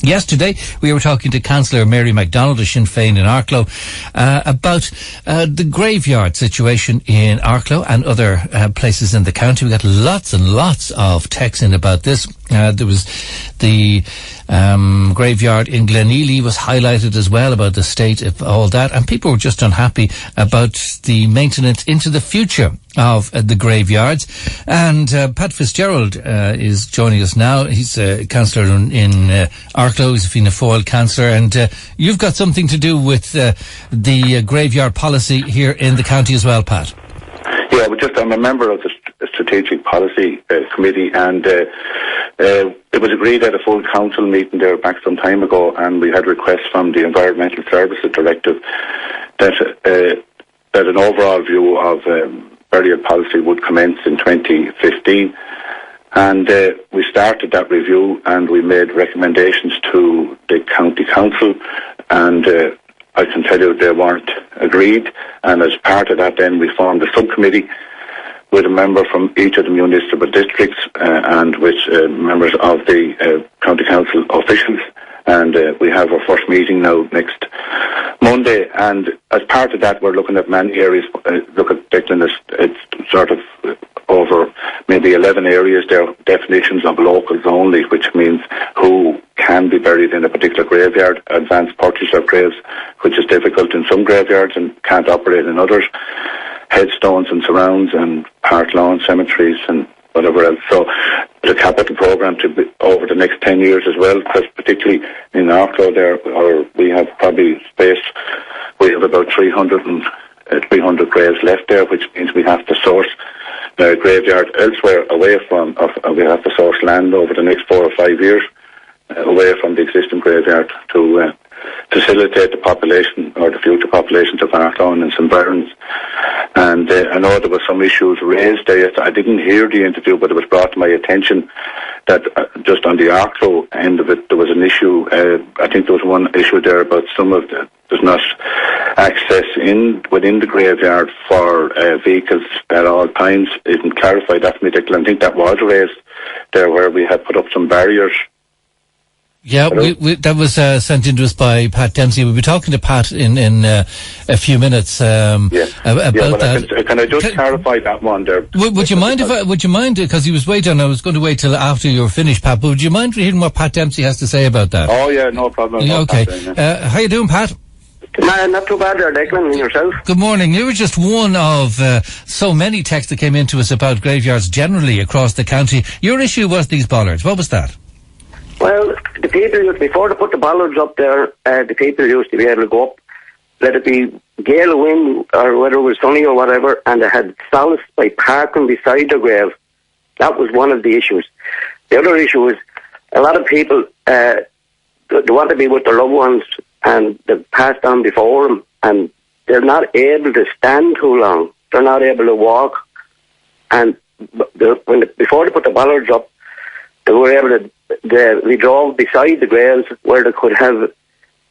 Yesterday, we were talking to Councillor Mary MacDonald of Sinn Féin in Arklow about the graveyard situation in Arklow and other places in the county. We got lots and lots of texts in about this. There was the graveyard in Glenealy was highlighted as well, about the state of all that, and people were just unhappy about the maintenance into the future of the graveyards. And Pat Fitzgerald is joining us now. He's a councillor in Arklow. He's a Fianna Fáil councillor, and you've got something to do with the graveyard policy here in the county as well, Pat. Yeah, I'm a member of the Strategic Policy Committee, and it was agreed at a full council meeting there back some time ago, and we had requests from the Environmental Services Directive that an overall view of burial policy would commence in 2015. And we started that review, and we made recommendations to the county council, and I can tell you they weren't agreed. And as part of that, then we formed a subcommittee with a member from each of the municipal districts and with members of the county council officials. And we have our first meeting now next Monday. And as part of that, we're looking at many areas. Look at Declan, it's sort of over maybe 11 areas. There are definitions of locals only, which means who can be buried in a particular graveyard, advanced purchase of graves, which is difficult in some graveyards and can't operate in others, headstones and surrounds and park lawn cemeteries and whatever else. So the capital programme to be over the next 10 years as well, because particularly in Arklow we have probably space. We have about 300 graves left there, which means we have to source graveyard elsewhere away from, we have to source land over the next 4 or 5 years away from the existing graveyard to facilitate the population or the future populations of Arklow and its environs. And I know there were some issues raised there. I didn't hear the interview, but it was brought to my attention that just on the Arklow end of it, there was an issue. I think there was one issue there about there's not access within the graveyard for vehicles at all times. You can clarify that for me, Declan. I think that was raised there where we had put up some barriers. Yeah, that was sent in to us by Pat Dempsey. We'll be talking to Pat in a few minutes about that. Can I just clarify that one there? Would you mind, because he was waiting, I was going to wait till after you were finished, Pat, but would you mind hearing what Pat Dempsey has to say about that? Oh, yeah, no problem. Okay. How you doing, Pat? Not too bad there, Declan, and yourself? Good morning. You were just one of so many texts that came into us about graveyards generally across the county. Your issue was these bollards. What was that? Well, the people, before they put the bollards up there, the people used to be able to go up, let it be gale of wind or whether it was sunny or whatever, and they had solace by parking beside the grave. That was one of the issues. The other issue is a lot of people, they want to be with their loved ones and they've passed on before them, and they're not able to stand too long. They're not able to walk. And before they put the bollards up, they were able to we drove beside the graves where they could have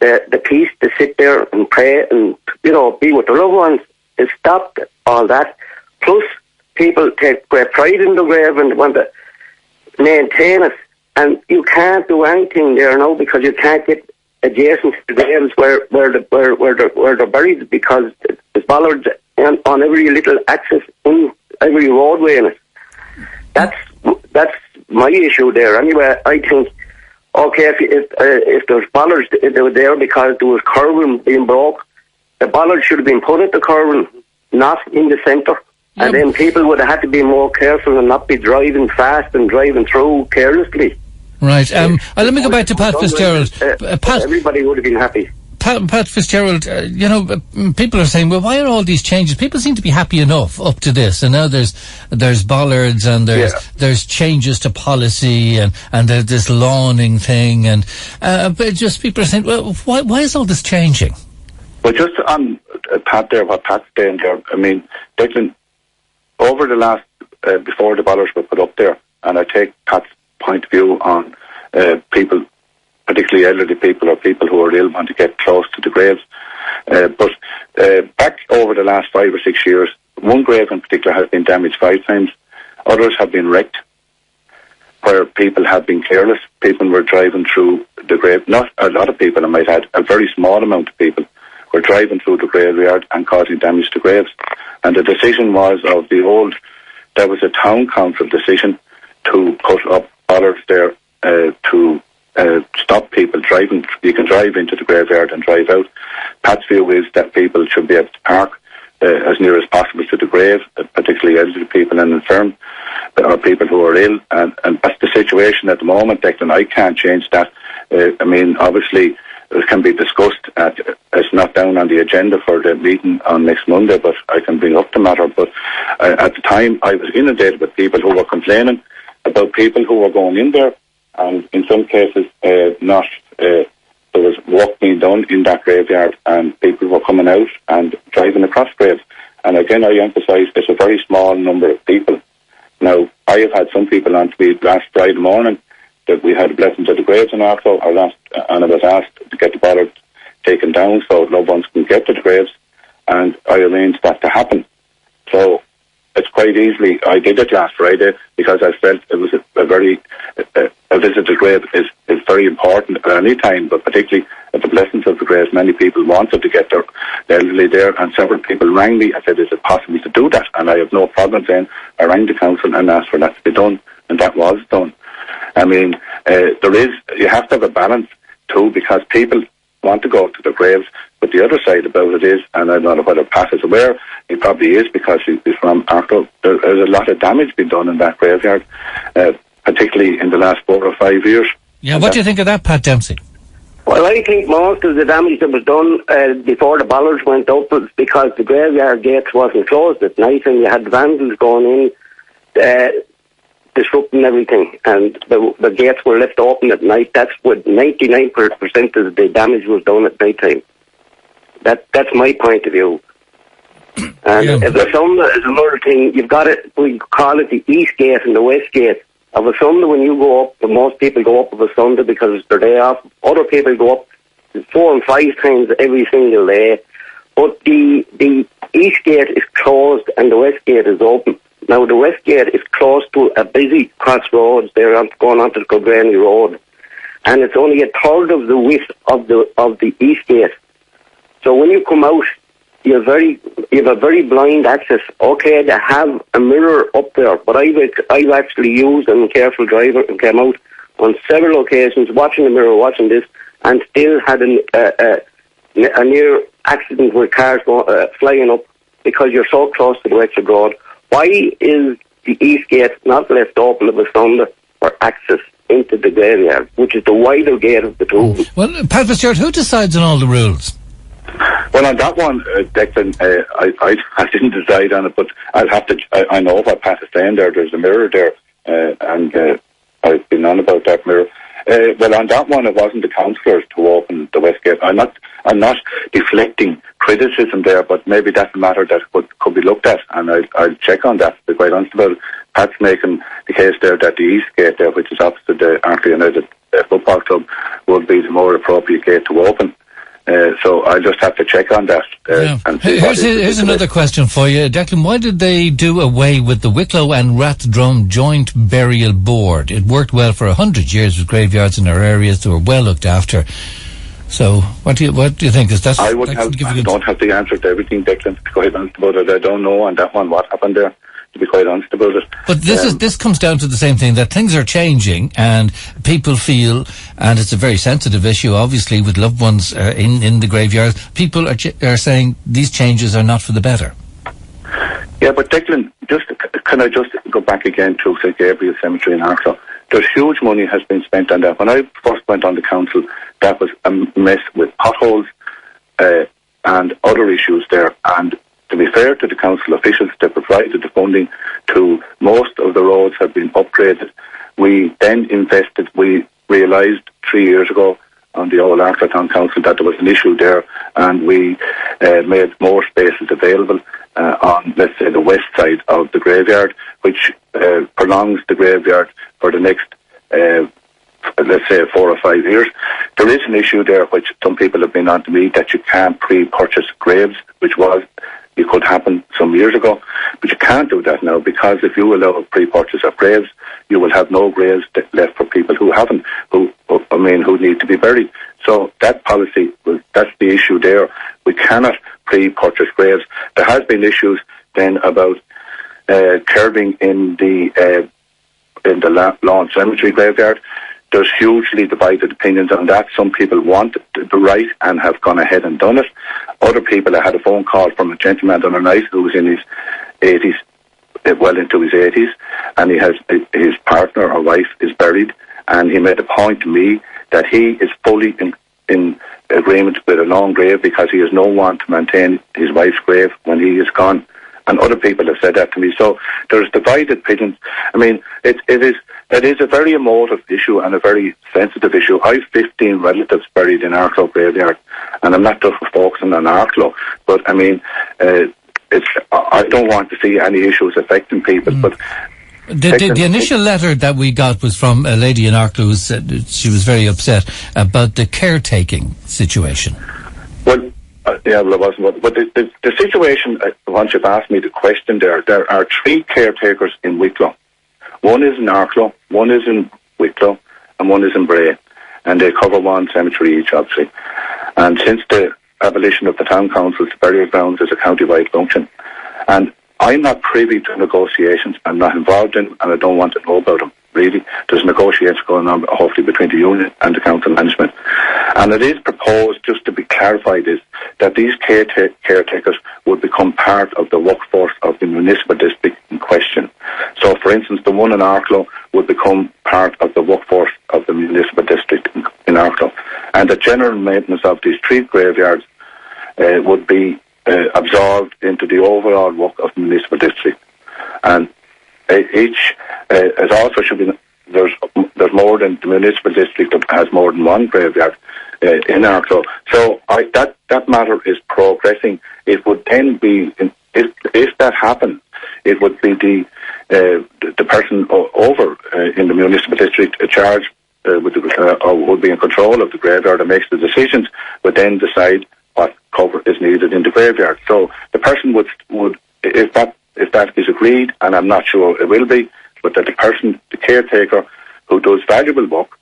the peace to sit there and pray and, be with their loved ones. It stopped all that. Plus, people take great pride in the grave and want to maintain it. And you can't do anything there now because you can't get adjacent to the graves where they're buried, because there's bollards on every little access in every roadway in it. That's my issue there. Anyway, I think, okay, if there's bollards, they were there because there was curbing being broke, the bollards should have been put at the curbing, not in the centre. And then people would have had to be more careful and not be driving fast and driving through carelessly. Right. Let me go back to Pat Fitzgerald. Pat, everybody would have been happy. Pat Fitzgerald, people are saying, well, why are all these changes? People seem to be happy enough up to this, and now there's bollards and there's changes to policy and there's this lawning thing, but just people are saying, well, why is all this changing? Well, just on Pat there, what Pat's saying there, I mean, Declan, over the last, before the bollards were put up there, and I take Pat's point of view on people, particularly elderly people or people who are ill, want to get close to the graves. But back over the last 5 or 6 years, one grave in particular has been damaged 5 times. Others have been wrecked. where people have been careless. People were driving through the grave. Not a lot of people, I might add, a very small amount of people were driving through the graveyard and causing damage to graves. And the decision was there was a town council decision to put up bollards there to stop people driving. You can drive into the graveyard and drive out. Pat's view is that people should be able to park as near as possible to the grave, particularly elderly people and infirm, or people who are ill. And that's the situation at the moment, Declan. I can't change that. I mean, obviously, it can be discussed. It's not down on the agenda for the meeting on next Monday, but I can bring up the matter. But at the time, I was inundated with people who were complaining about people who were going in there, and in some cases, there was work being done in that graveyard, and people were coming out and driving across graves. And again, I emphasise it's a very small number of people. Now, I have had some people on to me last Friday morning that we had blessings of the graves in Arklow, and I was asked to get the bollard taken down so loved ones can get to the graves, and I arranged that to happen. So it's quite easily, I did it last Friday because I felt it was a visit to the grave is very important at any time, but particularly at the blessings of the graves. Many people wanted to get their elderly there, and several people rang me and said, is it possible to do that? And I have no problem saying, I rang the council and asked for that to be done, and that was done. I mean, you have to have a balance too, because people want to go to their graves, but the other side about it is, and I don't know whether Pat is aware, he probably is because he's from Arklow, there's a lot of damage been done in that graveyard, particularly in the last 4 or 5 years. Yeah, what do you think of that, Pat Dempsey? Well, I think most of the damage that was done before the bollards went up was because the graveyard gates wasn't closed at night, and you had vandals going in, disrupting everything, and the gates were left open at night. That's what 99% of the damage was done at night time. That's my point of view. And if there's another thing, you've got it, we call it the east gate and the west gate. Of a Sunday, when you go up, most people go up of a Sunday because it's their day off. Other people go up 4 and 5 times every single day. But the east gate is closed and the west gate is open. Now, the west gate is close to a busy crossroads there going onto the Kilgranny Road. And it's only a third of the width of the east gate. So when you come out, you have a very blind access. Okay, they have a mirror up there, but I've actually used a careful driver and came out on several occasions watching the mirror, watching this, and still had a near accident with cars flying up because you're so close to the Wexford Road. Why is the east gate not left open of a Sunday for access into the graveyard, which is the wider gate of the two? Well, Pat Fitzgerald, who decides on all the rules? Well, on that one, Declan, I didn't decide on it, but I'll have to. I know what Pat is saying there. There's a mirror there, and I've been on about that mirror. Well, on that one, it wasn't the councillors to open the west gate. I'm not deflecting criticism there, but maybe that's a matter that could be looked at, and I'll check on that. To be quite honest about it, Pat's making the case there that the east gate there, which is opposite the Arklow United Football Club, would be the more appropriate gate to open. So I'll just have to check on that. And here's another question for you, Declan. Why did they do away with the Wicklow and Rathdrum Joint Burial Board? It worked well for 100 years with graveyards in our areas. They were well looked after. So what do you think? Is that? I don't have the answer to everything, Declan. To be quite honest about it, I don't know on that one what happened there. To be quite honest about it. But this comes down to the same thing, that things are changing and people feel, and it's a very sensitive issue, obviously, with loved ones in the graveyard. People are saying these changes are not for the better. Yeah, but Declan, can I just go back again to St. Gabriel Cemetery in Arklow? There's huge money has been spent on that. When I first went on the council, that was a mess with potholes and other issues there, and to be fair to the council officials, they provided the funding to most of the roads have been upgraded. We then invested, we realised 3 years ago on the old Arklow Town Council that there was an issue there, and we made more spaces available on, let's say, the west side of the graveyard, which prolongs the graveyard for the next, let's say, 4 or 5 years. There is an issue there which some people have been on to me, that you can't pre-purchase graves, which was it could happen some years ago, but you can't do that now, because if you allow a pre-purchase of graves, you will have no graves left for people who who need to be buried. So that policy, that's the issue there. We cannot pre-purchase graves. There has been issues then about curbing in the Lawn Cemetery graveyard. There's hugely divided opinions on that. Some people want the right and have gone ahead and done it. Other people, I had a phone call from a gentleman the other night who was in his 80s, well into his 80s, and he has his partner or wife is buried, and he made a point to me that he is fully in agreement with a long grave because he has no one to maintain his wife's grave when he is gone. And other people have said that to me. So there's divided opinions. I mean, it is a very emotive issue and a very sensitive issue. I have 15 relatives buried in Arklow Gravyard, and I'm not just focusing on Arklow, but I mean, I don't want to see any issues affecting people. But the initial letter that we got was from a lady in Arklow who said she was very upset about the caretaking situation. Well, yeah, well, it wasn't. But the situation, once you've asked me the question there are 3 caretakers in Wicklow. One is in Arklow, one is in Wicklow, and one is in Bray. And they cover one cemetery each, obviously. And since the abolition of the town councils, the burial grounds is a county-wide function. And I'm not privy to negotiations. I'm not involved in them, and I don't want to know about them, really. There's negotiations going on, hopefully, between the union and the council management. And it is proposed, just to be clarified, is that these caretakers would become part of the workforce of the municipal district in question. So, for instance, the one in Arklow would become part of the workforce of the municipal district in Arklow. And the general maintenance of these 3 graveyards would be absorbed into the overall work of the municipal district. And each, it also should be, there's more than the municipal district that has more than one graveyard in Arklow. So that matter is progressing. It would then be, if that happened, it would be the person over in the municipal district charged or would be in control of the graveyard and makes the decisions, would then decide what cover is needed in the graveyard. So the person would if that is agreed, and I'm not sure it will be, but that the caretaker who does valuable work,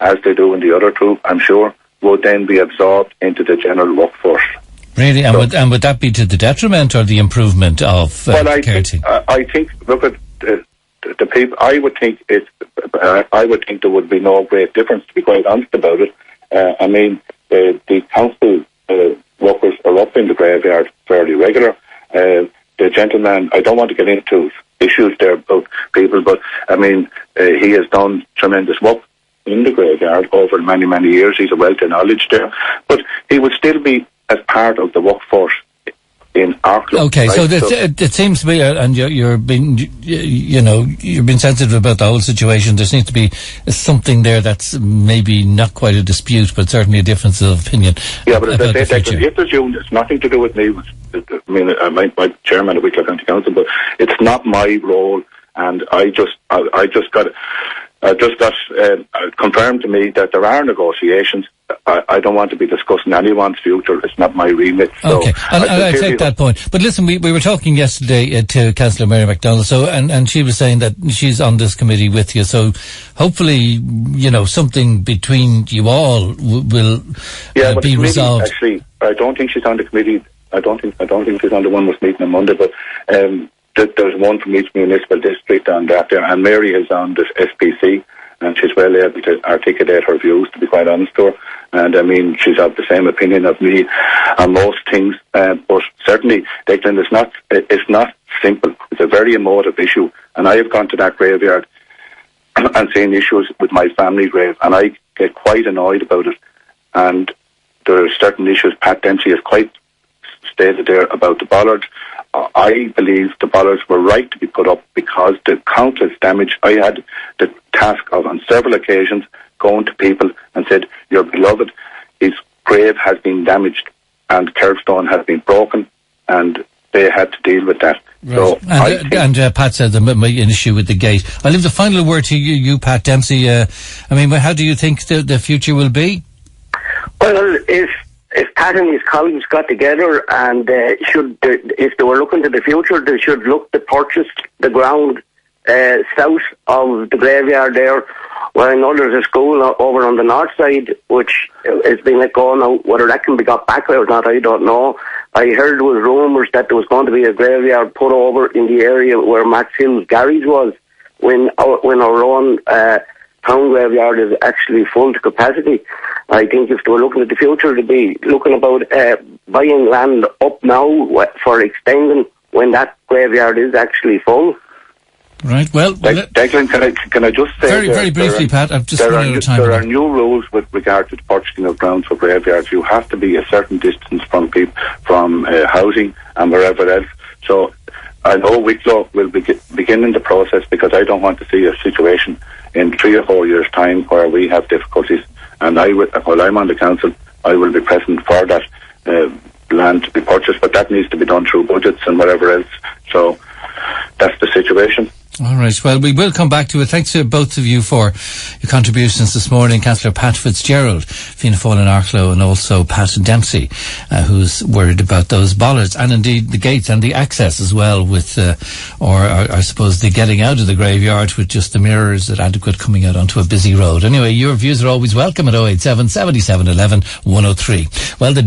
as they do in the other 2, I'm sure, would then be absorbed into the general workforce. Really? And would that be to the detriment or the improvement of caretaking? I think, look at the people, I would think there would be no great difference, to be quite honest about it. I mean, the council workers are up in the graveyard fairly regular. The gentleman, I don't want to get into issues there about people, but I mean, he has done tremendous work in the graveyard over many, many years. He's a wealth of knowledge there, but he would still be as part of the workforce in Arklow. Okay, right? So it seems to be, and you're being sensitive about the whole situation. There seems to be something there that's maybe not quite a dispute, but certainly a difference of opinion. Yeah, but if there's union, it's nothing to do with me. I mean, I'm chairman of Wicklow County Council, but it's not my role, and I just got confirmed to me that there are negotiations. I don't want to be discussing anyone's future. It's not my remit. So okay, I take that point. But listen, we were talking yesterday to Councillor Mary MacDonald, and she was saying that she's on this committee with you. So hopefully, something between you all will be resolved. Actually, I don't think she's on the committee. I don't think she's on the one that's meeting on Monday. But there's one from each municipal district on that there, and Mary is on this SPC. And she's well able to articulate her views, to be quite honest to her. And I mean, she's of the same opinion of me on most things. But certainly, Declan, it's not simple. It's a very emotive issue. And I have gone to that graveyard and seen issues with my family grave, and I get quite annoyed about it. And there are certain issues. Pat Dempsey has quite stated there about the bollards. I believe the bollards were right to be put up because the countless damage. I had the task of, on several occasions, going to people and said, your beloved, his grave has been damaged and curbstone has been broken, and they had to deal with that. Right. So Pat said there might be an issue with the gate. I'll leave the final word to you, Pat Dempsey. I mean, how do you think the future will be? Well, if if Pat and his colleagues got together and if they were looking to the future, they should look to purchase the ground south of the graveyard there. Well, I know there's a school over on the north side which is being let go now. Whether that can be got back or not, I don't know. I heard there was rumours that there was going to be a graveyard put over in the area where Max Hill's garage was when our own town graveyard is actually full to capacity. I think if they were looking at the future, they'd be looking about buying land up now for extending when that graveyard is actually full. Right. Well, Declan, can I just say very briefly, Pat? I've just run out of time. There are new rules with regard to the purchasing of grounds for graveyards. You have to be a certain distance from housing and wherever else. So I know Wicklow will be beginning the process, because I don't want to see a situation in 3 or 4 years' time where we have difficulties. And while I'm on the council, I will be present for that land to be purchased, but that needs to be done through budgets and whatever else. So that's the situation. All right. Well, we will come back to it. Thanks to both of you for your contributions this morning. Councillor Pat Fitzgerald, Fianna Fáil in Arklow, and also Pat Dempsey, who's worried about those bollards and indeed the gates and the access as well with, or I suppose the getting out of the graveyard with just the mirrors that adequate coming out onto a busy road. Anyway, your views are always welcome at 087 77 11 103. Well, the